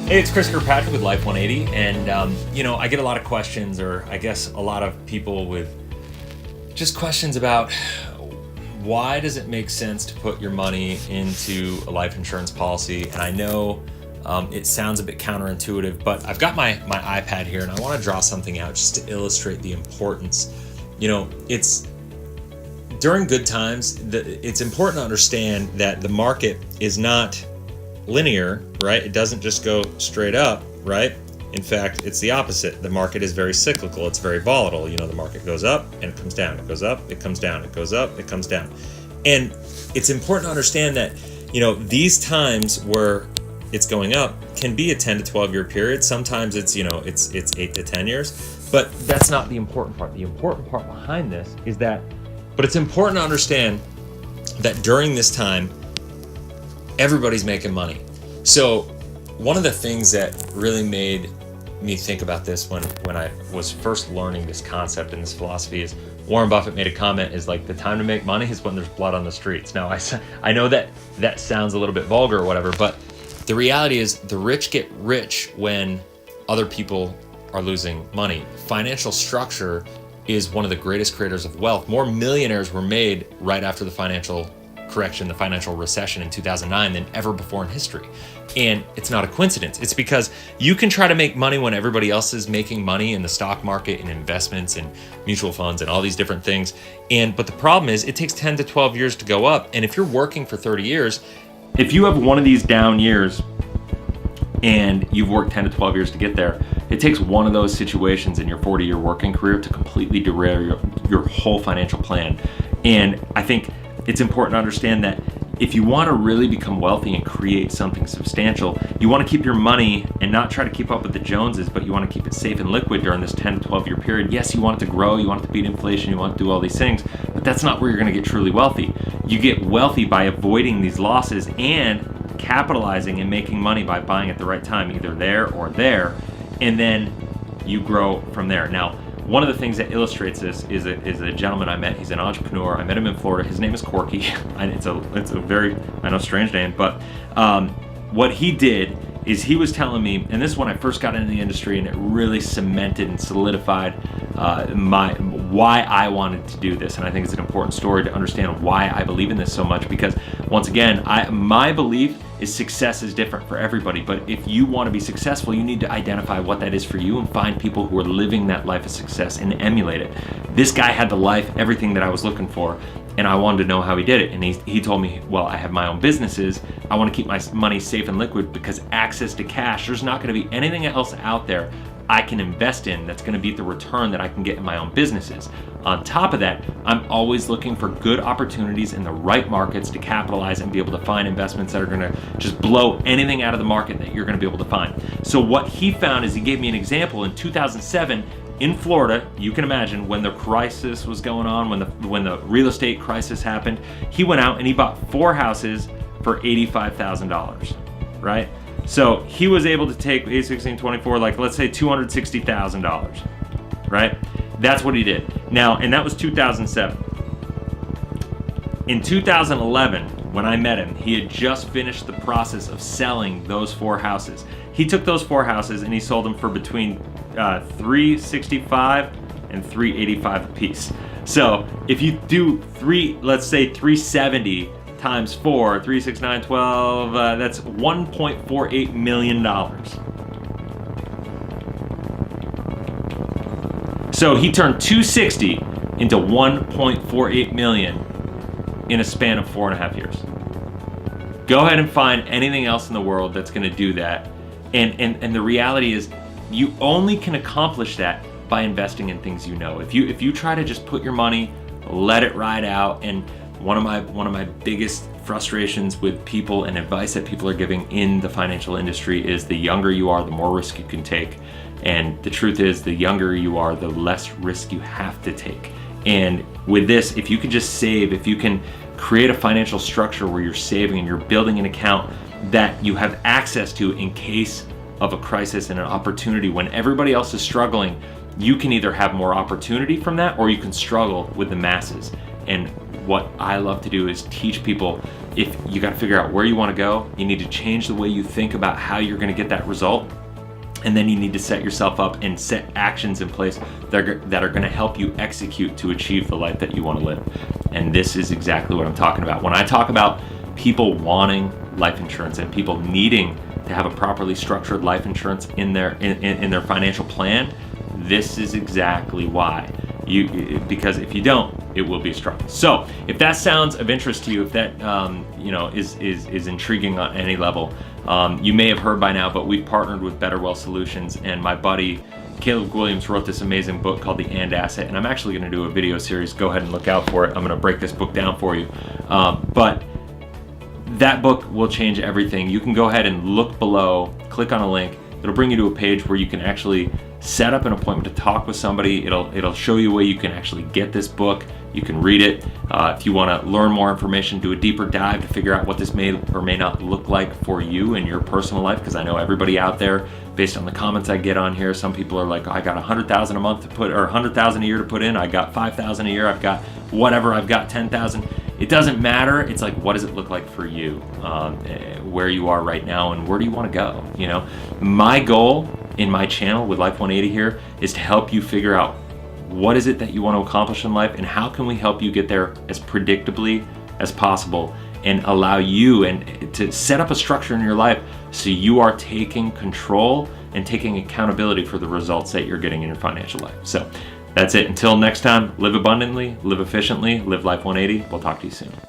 Hey, it's Chris Kirkpatrick with Life 180, and I get a lot of questions, or I guess a lot of people with just questions about why does it make sense to put your money into a life insurance policy. And I know it sounds a bit counterintuitive, but I've got my iPad here, and I want to draw something out just to illustrate the importance. It's during good times. It's important to understand that the market is not linear, right? It doesn't just go straight up, right? In fact, it's the opposite. The market is very cyclical. It's very volatile. The market goes up and it comes down. It goes up, it comes down. It goes up, it comes down. And it's important to understand that, these times where it's going up can be a 10 to 12 year period. Sometimes it's 8 to 10 years, but that's not the important part. The important part behind this is that, but it's important to understand that during this time, everybody's making money. So one of the things that really made me think about this when I was first learning this concept and this philosophy is Warren Buffett made a comment is like, the time to make money is when there's blood on the streets. Now I know that sounds a little bit vulgar or whatever, but the reality is the rich get rich when other people are losing money. Financial structure is one of the greatest creators of wealth. More millionaires were made right after the financial correction, the financial recession in 2009 than ever before in history. And it's not a coincidence. It's because you can try to make money when everybody else is making money in the stock market and investments and mutual funds and all these different things. But the problem is it takes 10 to 12 years to go up. And if you're working for 30 years, if you have one of these down years and you've worked 10 to 12 years to get there, it takes one of those situations in your 40-year working career to completely derail your whole financial plan. And I think it's important to understand that if you want to really become wealthy and create something substantial, you want to keep your money and not try to keep up with the Joneses, but you want to keep it safe and liquid during this 10 to 12 year period. Yes, you want it to grow, you want it to beat inflation, you want to do all these things, but that's not where you're going to get truly wealthy. You get wealthy by avoiding these losses and capitalizing and making money by buying at the right time, either there or there, and then you grow from there. Now, one of the things that illustrates this is a gentleman I met. He's an entrepreneur. I met him in Florida. His name is Corky. It's a very, strange name, but what he did is he was telling me, and this is when I first got into the industry, and it really cemented and solidified why I wanted to do this. And I think it's an important story to understand why I believe in this so much, because once again, my belief is success is different for everybody. But if you want to be successful, you need to identify what that is for you and find people who are living that life of success and emulate it. This guy had the life, everything that I was looking for, and I wanted to know how he did it. And he told me, well, I have my own businesses. I want to keep my money safe and liquid because access to cash, there's not going to be anything else out there I can invest in that's going to beat the return that I can get in my own businesses. On top of that, I'm always looking for good opportunities in the right markets to capitalize and be able to find investments that are going to just blow anything out of the market that you're going to be able to find. So what he found is he gave me an example in 2007 in Florida. You can imagine when the crisis was going on, when the real estate crisis happened, he went out and he bought 4 houses for $85,000, right? So he was able to take 8, 16, 24, like let's say $260,000, right? That's what he did. Now, and that was 2007. In 2011, when I met him, he had just finished the process of selling those 4 houses. He took those 4 houses and he sold them for between $365 and $385 a piece. So if you do let's say 370 times 4, 3, 6, 9, 12, that's $1.48 million. So he turned 260 into 1.48 million in a span of 4.5 years. Go ahead and find anything else in the world that's going to do that. And the reality is, you only can accomplish that by investing in things you know. If you try to just put your money, let it ride out, and one of my biggest frustrations with people and advice that people are giving in the financial industry is the younger you are, the more risk you can take. And the truth is, the younger you are, the less risk you have to take. And with this, if you can just save, if you can create a financial structure where you're saving and you're building an account that you have access to in case of a crisis and an opportunity when everybody else is struggling, you can either have more opportunity from that or you can struggle with the masses. And what I love to do is teach people, if you got to figure out where you want to go, you need to change the way you think about how you're going to get that result. And then you need to set yourself up and set actions in place that are going to help you execute to achieve the life that you want to live. And this is exactly what I'm talking about. When I talk about people wanting life insurance and people needing to have a properly structured life insurance in their financial plan, this is exactly why. Because if you don't, it will be a struggle. So if that sounds of interest to you, if that is intriguing on any level, you may have heard by now, but we've partnered with Better Wealth Solutions, and my buddy Caleb Williams wrote this amazing book called The And Asset, and I'm actually going to do a video series. Go ahead and look out for it. I'm going to break this book down for you. But that book will change everything. You can go ahead and look below, click on a link. It'll bring you to a page where you can actually set up an appointment to talk with somebody. It'll show you a way you can actually get this book. You can read it. If you want to learn more information, do a deeper dive to figure out what this may or may not look like for you in your personal life, because I know everybody out there, based on the comments I get on here, some people are like, oh, I got $100,000 a month to put, or $100,000 a year to put in. I got $5,000 a year. I've got whatever. I've got $10,000. It doesn't matter. It's like, what does it look like for you, where you are right now, and where do you want to go? My goal in my channel with Life 180 here is to help you figure out what is it that you want to accomplish in life, and how can we help you get there as predictably as possible, and allow you and to set up a structure in your life so you are taking control and taking accountability for the results that you're getting in your financial life. So that's it. Until next time, live abundantly, live efficiently, live Life 180. We'll talk to you soon.